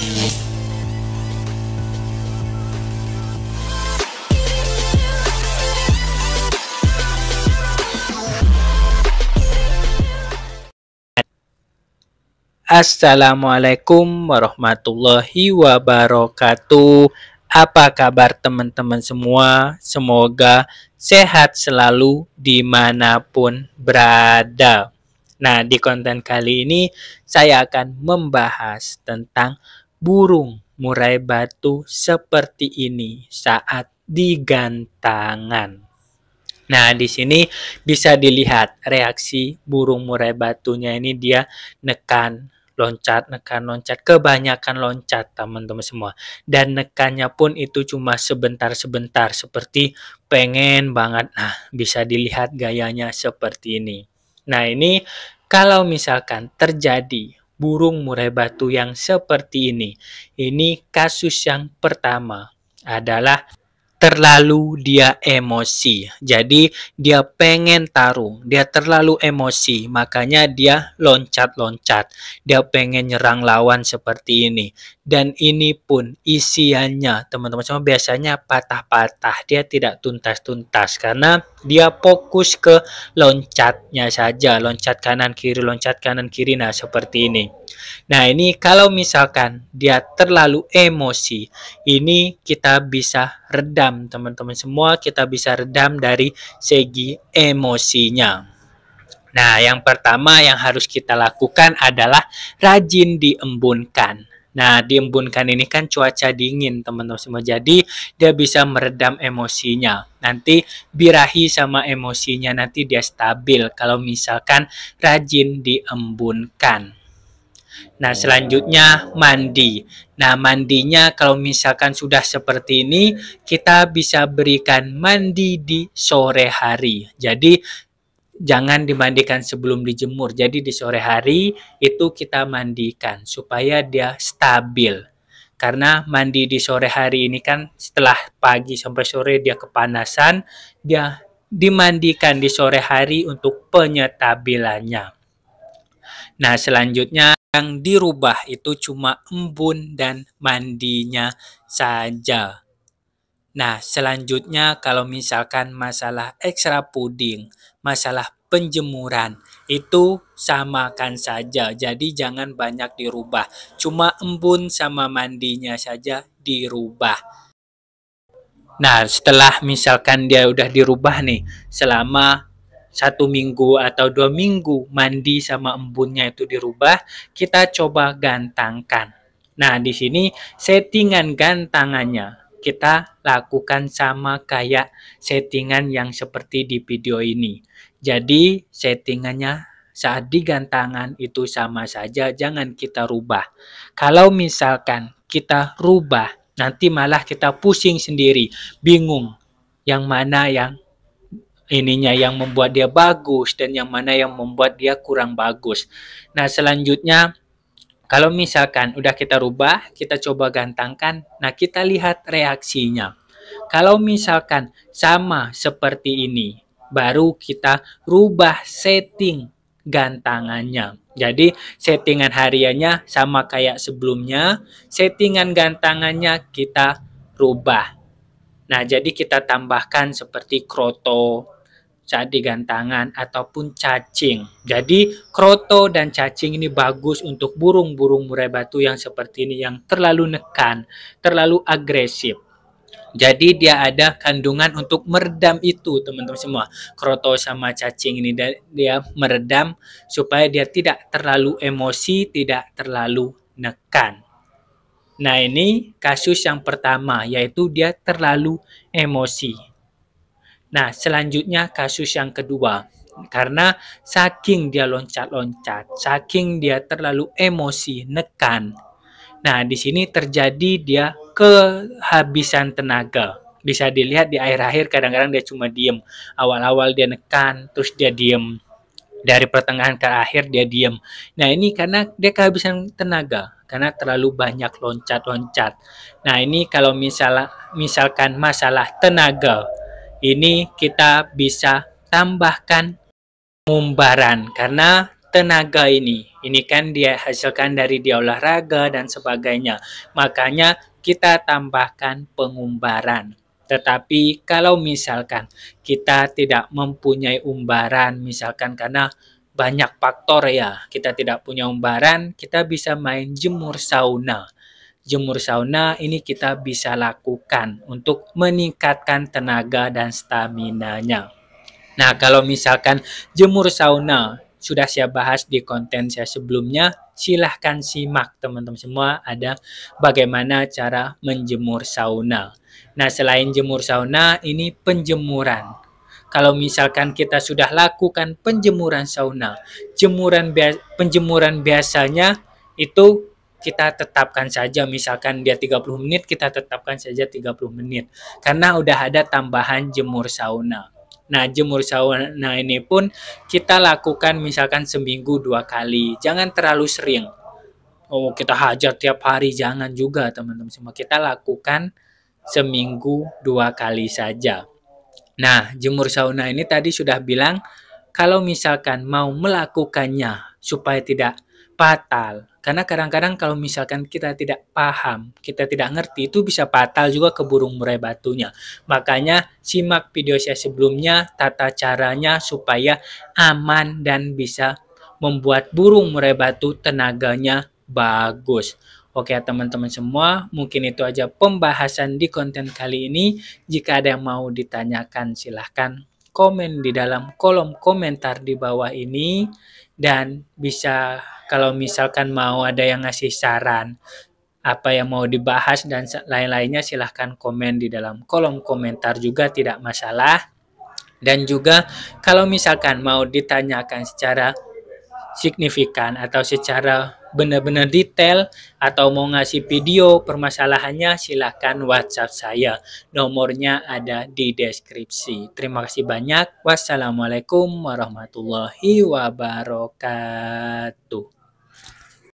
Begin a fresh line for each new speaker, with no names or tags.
Assalamualaikum warahmatullahi wabarakatuh. Apa kabar teman-teman semua? Semoga sehat selalu dimanapun berada. Nah, di konten kali ini saya akan membahas tentang burung murai batu seperti ini saat digantangan. Nah, di sini bisa dilihat reaksi burung murai batunya ini, dia nekan, loncat, kebanyakan loncat teman-teman semua. Dan nekannya pun itu cuma sebentar-sebentar, seperti pengen banget. Nah, bisa dilihat gayanya seperti ini. Nah, ini kalau misalkan terjadi burung murai batu yang seperti ini kasus yang pertama adalah terlalu dia emosi. Jadi dia pengen tarung, dia terlalu emosi, makanya dia loncat-loncat. Dia pengen nyerang lawan seperti ini. Dan ini pun isiannya, teman-teman semua, biasanya patah-patah. Dia tidak tuntas-tuntas karena dia fokus ke loncatnya saja, loncat kanan kiri. Nah, seperti ini. Nah, ini kalau misalkan dia terlalu emosi, ini kita bisa redam teman-teman semua, kita bisa redam dari segi emosinya. Nah, yang pertama yang harus kita lakukan adalah rajin diembunkan. Nah, diembunkan ini kan cuaca dingin teman-teman semua, jadi dia bisa meredam emosinya. Nanti birahi sama emosinya, nanti dia stabil kalau misalkan rajin diembunkan. Nah, selanjutnya mandi. Nah, mandinya kalau misalkan sudah seperti ini, kita bisa berikan mandi di sore hari. Jadi, jangan dimandikan sebelum dijemur. Jadi, di sore hari itu kita mandikan supaya dia stabil. Karena mandi di sore hari ini kan setelah pagi sampai sore dia kepanasan, dia dimandikan di sore hari untuk penyetabilannya. Nah, selanjutnya yang dirubah itu cuma embun dan mandinya saja. Nah, selanjutnya kalau misalkan masalah ekstra puding, masalah penjemuran, itu samakan saja. Jadi jangan banyak dirubah. Cuma embun sama mandinya saja dirubah. Nah, setelah misalkan dia udah dirubah nih, selama 1 minggu atau 2 minggu mandi sama embunnya itu dirubah, kita coba gantangkan. Nah, di sini settingan gantangannya kita lakukan sama kayak settingan yang seperti di video ini. Jadi, settingannya saat digantangan itu sama saja, jangan kita rubah. Kalau misalkan kita rubah, nanti malah kita pusing sendiri, bingung yang mana yang yang membuat dia bagus dan yang mana yang membuat dia kurang bagus. Nah, selanjutnya kalau misalkan udah kita rubah, kita coba gantangkan. Nah, kita lihat reaksinya. Kalau misalkan sama seperti ini, baru kita rubah setting gantangannya. Jadi, settingan hariannya sama kayak sebelumnya, settingan gantangannya kita rubah. Nah, jadi kita tambahkan seperti kroto saat digantangan ataupun cacing. Jadi kroto dan cacing ini bagus untuk burung-burung murai batu yang seperti ini, yang terlalu nekan, terlalu agresif. Jadi dia ada kandungan untuk meredam itu teman-teman semua. Kroto sama cacing ini dia meredam supaya dia tidak terlalu emosi, tidak terlalu nekan. Nah, ini kasus yang pertama, yaitu dia terlalu emosi. Nah, selanjutnya kasus yang kedua. Karena saking dia loncat-loncat, saking dia terlalu emosi, nekan. Nah, di sini terjadi dia kehabisan tenaga. Bisa dilihat di akhir-akhir kadang-kadang dia cuma diem. Awal-awal dia nekan, terus dia diem. Dari pertengahan ke akhir dia diem. Nah, ini karena dia kehabisan tenaga. Karena terlalu banyak loncat-loncat. Nah, ini kalau misalkan masalah tenaga, ini kita bisa tambahkan pengumbaran karena tenaga ini. Ini kan dia hasilkan dari dia olahraga dan sebagainya. Makanya kita tambahkan pengumbaran. Tetapi kalau misalkan kita tidak mempunyai umbaran, misalkan karena banyak faktor ya, kita tidak punya umbaran, kita bisa main jemur sauna. Jemur sauna ini kita bisa lakukan untuk meningkatkan tenaga dan stamina-nya. Nah, kalau misalkan jemur sauna sudah saya bahas di konten saya sebelumnya, silahkan simak teman-teman semua ada bagaimana cara menjemur sauna. Nah, selain jemur sauna, ini penjemuran. Kalau misalkan kita sudah lakukan penjemuran sauna, penjemuran biasanya itu kita tetapkan saja, misalkan dia 30 menit, kita tetapkan saja 30 menit. Karena udah ada tambahan jemur sauna. Nah, jemur sauna ini pun kita lakukan misalkan seminggu 2 kali. Jangan terlalu sering. Oh, kita hajar tiap hari, jangan juga teman-teman semua. Kita lakukan seminggu 2 kali saja. Nah, jemur sauna ini tadi sudah bilang kalau misalkan mau melakukannya supaya tidak fatal. Karena kadang-kadang kalau misalkan kita tidak paham, kita tidak ngerti, itu bisa fatal juga ke burung murai batunya. Makanya simak video saya sebelumnya, tata caranya supaya aman dan bisa membuat burung murai batu tenaganya bagus. Oke teman-teman semua, mungkin itu aja pembahasan di konten kali ini. Jika ada yang mau ditanyakan silahkan komen di dalam kolom komentar di bawah ini. Dan bisa kalau misalkan mau ada yang ngasih saran apa yang mau dibahas dan lain-lainnya silahkan komen di dalam kolom komentar juga tidak masalah. Dan juga kalau misalkan mau ditanyakan secara signifikan atau secara benar-benar detail atau mau ngasih video permasalahannya silahkan WhatsApp saya. Nomornya ada di deskripsi. Terima kasih banyak. Wassalamualaikum warahmatullahi wabarakatuh.